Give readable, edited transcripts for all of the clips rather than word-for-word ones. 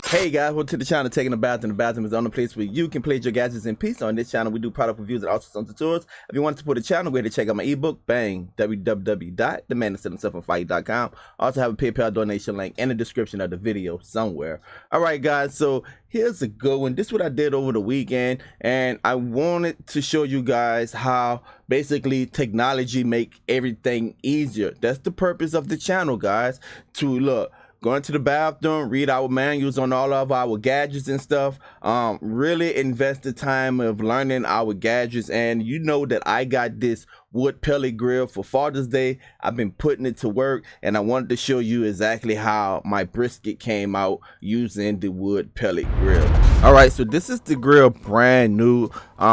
Hey guys, welcome to the channel Taking a Bath, and the bathroom is the only place where you can play your gadgets in peace. On this channel, we do product reviews and also some tutorials. If you want to support the channel, go ahead and check out my ebook, bang, www.themanwhosetselling.com. I also have a PayPal donation link in the description of the video somewhere. All right, guys, so here's a good one. This is what I did over the weekend, and I wanted to show you guys how basically technology make everything easier. That's the purpose of the channel, guys, to look. Go into the bathroom, read our manuals on all of our gadgets and stuff. Really invest the time of learning our gadgets. And you know that I got this wood pellet grill for Father's Day. I've been putting it to work, and I wanted to show you exactly how my brisket came out using the wood pellet grill. All right, so this is the grill, brand new.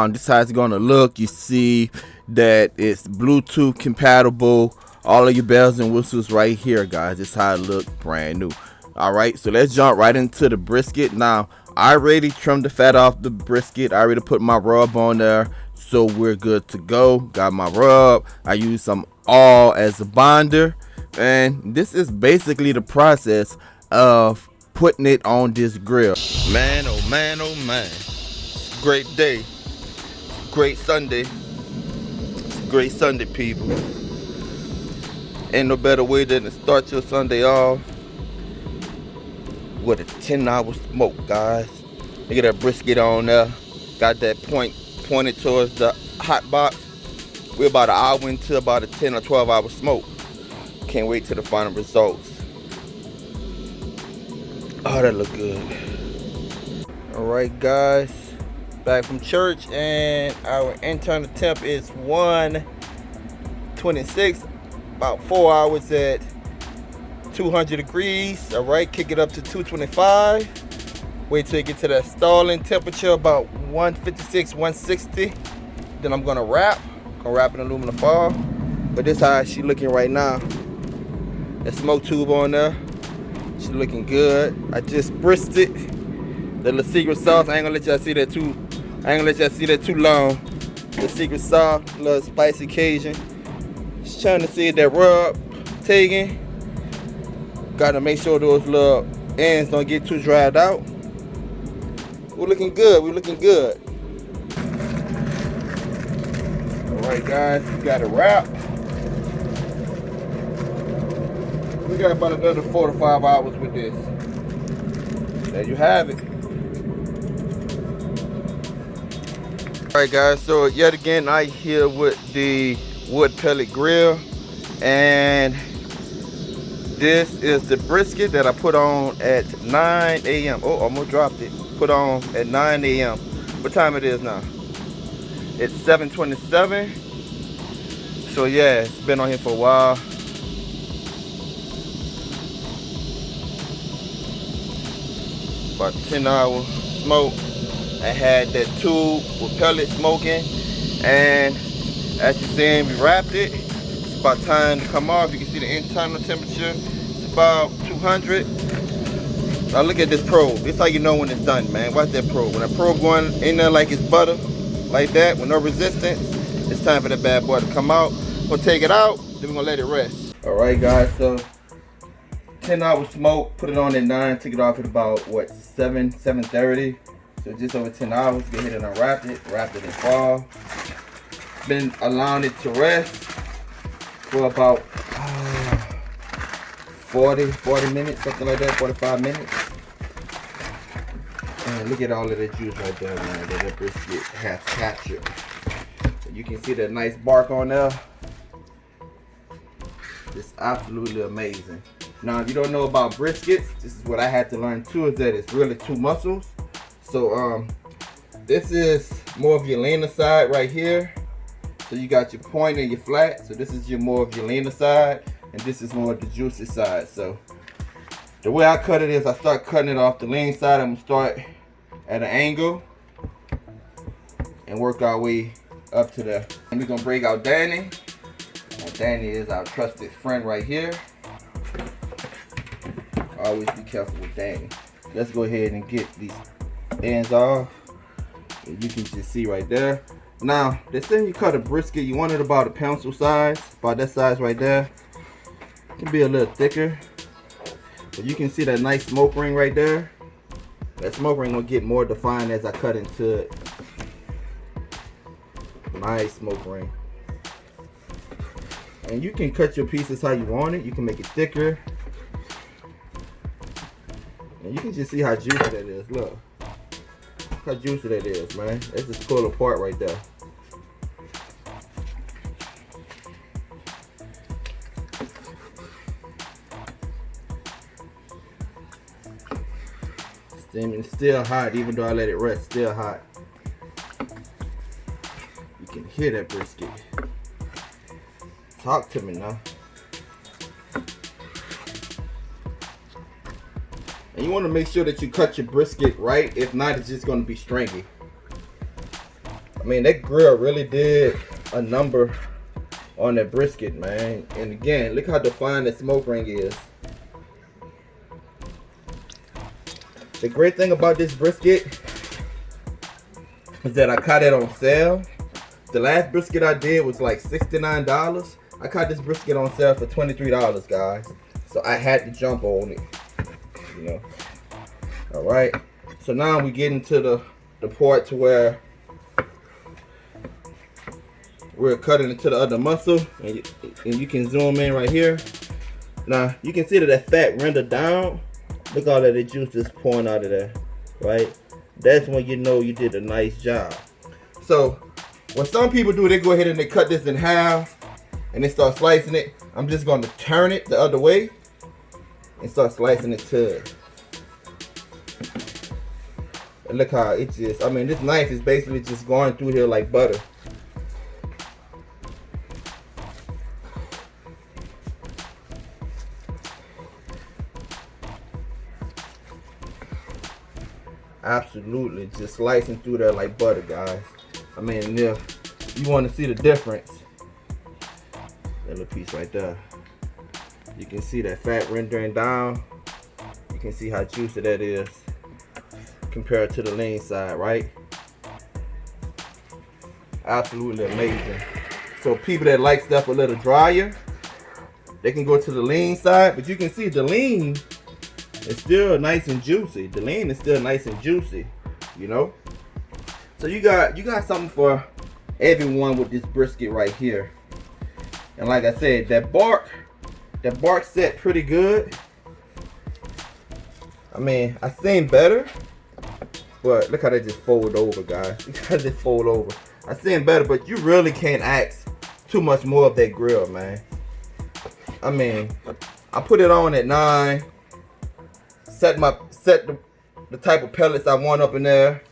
This is how it's gonna look. You see that it's Bluetooth compatible. All of your bells and whistles right here, guys. This is how it looks, brand new. All right, so let's jump right into the brisket. Now, I already trimmed the fat off the brisket. I already put my rub on there, so we're good to go. Got my rub. I use some oil as a binder, and this is basically the process of putting it on this grill. Man, oh man, oh man. Great day. Great Sunday. Great Sunday, people. Ain't no better way than to start your Sunday off with a 10-hour smoke, guys. Look at that brisket on there. Got that point pointed towards the hot box. We're about an hour into about a 10 or 12-hour smoke. Can't wait till the final results. Oh, that look good. All right, guys. Back from church, and our internal temp is 126. About 4 hours at 200 degrees. All right, kick it up to 225. Wait till you get to that stalling temperature, about 156, 160. Then I'm gonna wrap. In aluminum foil. But this how she looking right now. That smoke tube on there. She looking good. I just brisked it. The little secret sauce. I ain't gonna let y'all see that too. long. The secret sauce, little spicy Cajun. Just trying to see if that rub taking. Gotta make sure those little ends don't get too dried out. We're looking good. Alright, guys, we got a wrap. We got about another 4 to 5 hours with this. There you have it. Alright, guys, so yet again I here with the wood pellet grill, and this is the brisket that I put on at 9 a.m. Oh, almost dropped it. Put on at 9 a.m. What time it is now? It's 7:27. So yeah, it's been on here for a while. About 10-hour smoke. I had that tube with pellet smoking, and as you see, we wrapped it. It's about time to come off. You can see the internal temperature. It's about 200. Now look at this probe. This is how you know when it's done, man. Watch that probe. When that probe going in there like it's butter, like that, with no resistance, it's time for that bad boy to come out. We'll take it out, then we're gonna let it rest. All right, guys, so 10-hour smoke, put it on at 9, took it off at about, what, 7:30. So just over 10 hours, go ahead and unwrap it, wrap it in foil. Been allowing it to rest for about 40 minutes, something like that, 45 minutes. And look at all of that juice right there, man, that brisket has captured. So you can see that nice bark on there. It's absolutely amazing. Now, if you don't know about briskets, this is what I had to learn too, is that it's really 2 muscles. So this is more of your leaner side right here. So you got your point and your flat. So this is your more of your leaner side, and this is more of the juicy side. So the way I cut it is I start cutting it off the lean side. I'm gonna start at an angle and work our way up to the. And we're gonna break out Danny. Now, Danny is our trusted friend right here. Always be careful with Danny. Let's go ahead and get these ends off. You can just see right there. Now, they say you cut a brisket, you want it about a pencil size, about that size right there. It can be a little thicker, but you can see that nice smoke ring right there. That smoke ring will get more defined as I cut into it. Nice smoke ring. And you can cut your pieces how you want it. You can make it thicker. And you can just see how juicy that is. Look how juicy that is, man. That's just pull apart right there. Steaming, still hot, even though I let it rest, still hot. You can hear that brisket. Talk to me now. And you want to make sure that you cut your brisket right. If not, it's just going to be stringy. I mean, that grill really did a number on that brisket, man. And again, look how defined that smoke ring is. The great thing about this brisket is that I caught it on sale. The last brisket I did was like $69. I caught this brisket on sale for $23, guys. So I had to jump on it, you know. All right. So now we get into the part to where we're cutting into the other muscle, and you can zoom in right here. Now you can see that fat rendered down. Look all of the juice is pouring out of there, right? That's when you know you did a nice job. So what some people do, they go ahead and they cut this in half and they start slicing it. I'm just going to turn it the other way and start slicing it too. And look how it just, I mean, this knife is basically just going through here like butter. Absolutely, just slicing through there like butter, guys. I mean, if you want to see the difference, that little piece right there, you can see that fat rendering down. You can see how juicy that is compared to the lean side, right? Absolutely amazing. So people that like stuff a little drier, they can go to the lean side, but you can see the lean, it's still nice and juicy. The lean is still nice and juicy, you know. So you got something for everyone with this brisket right here. And like I said, that bark set pretty good. I mean, I seen better, but look how they just fold over, guys. Look how they just fold over. I seen better, but you really can't ask too much more of that grill, man. I mean, I put it on at 9. Set the type of pellets I want up in there.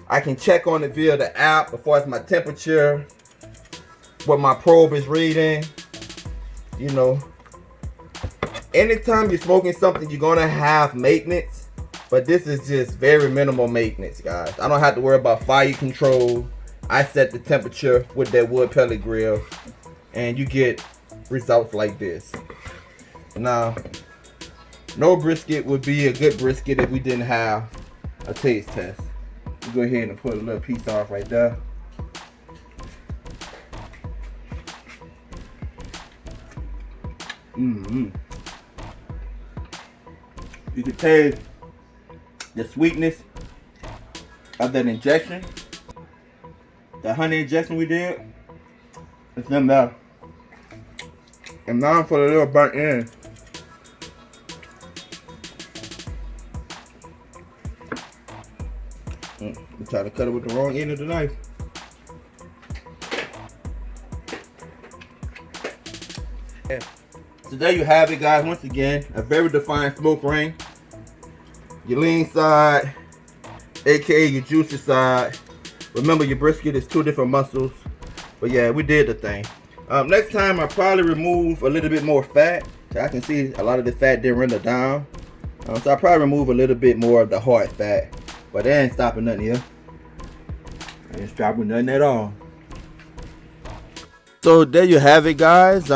I can check on it via the app as far as my temperature, what my probe is reading. You know, anytime you're smoking something, you're gonna have maintenance, but this is just very minimal maintenance, guys. I don't have to worry about fire control. I set the temperature with that wood pellet grill, and you get results like this. Now, no brisket would be a good brisket if we didn't have a taste test. We'll go ahead and put a little piece off right there. You can taste the sweetness of that injection, the honey injection we did. It's them there. And now for the little burnt end. I'm trying to cut it with the wrong end of the knife. Yeah. So there you have it, guys. Once again, a very defined smoke ring. Your lean side, aka your juicy side. Remember, your brisket is 2 different muscles. But yeah, we did the thing. Next time I'll probably remove a little bit more fat. So I can see a lot of the fat didn't render down. So I'll probably remove a little bit more of the hard fat. But that ain't stopping nothing here. Ain't stopping nothing at all. So there you have it, guys.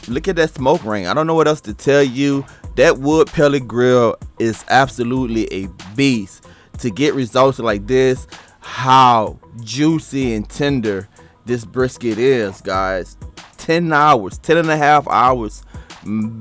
Look at that smoke ring. I don't know what else to tell you. That wood pellet grill is absolutely a beast. To get results like this, how juicy and tender this brisket is, guys. 10 and a half hours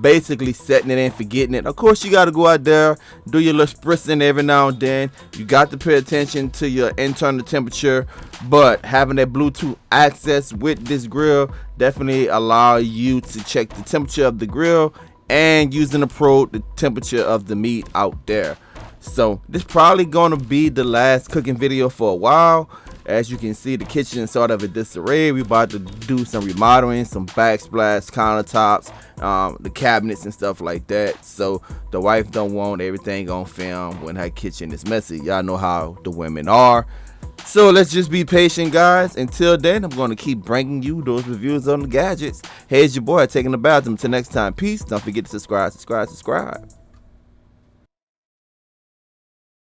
basically setting it and forgetting it. Of course, you got to go out there, do your little spritzing every now and then. You got to pay attention to your internal temperature, but having that Bluetooth access with this grill definitely allow you to check the temperature of the grill and using the probe the temperature of the meat out there. So this probably gonna be the last cooking video for a while. As you can see, the kitchen is sort of in disarray. We about to do some remodeling, some backsplash countertops, the cabinets and stuff like that. So the wife don't want everything on film when her kitchen is messy. Y'all know how the women are. So let's just be patient, guys. Until then, I'm going to keep bringing you those reviews on the gadgets. Hey, it's your boy taking the bathroom. Until next time, peace. Don't forget to subscribe.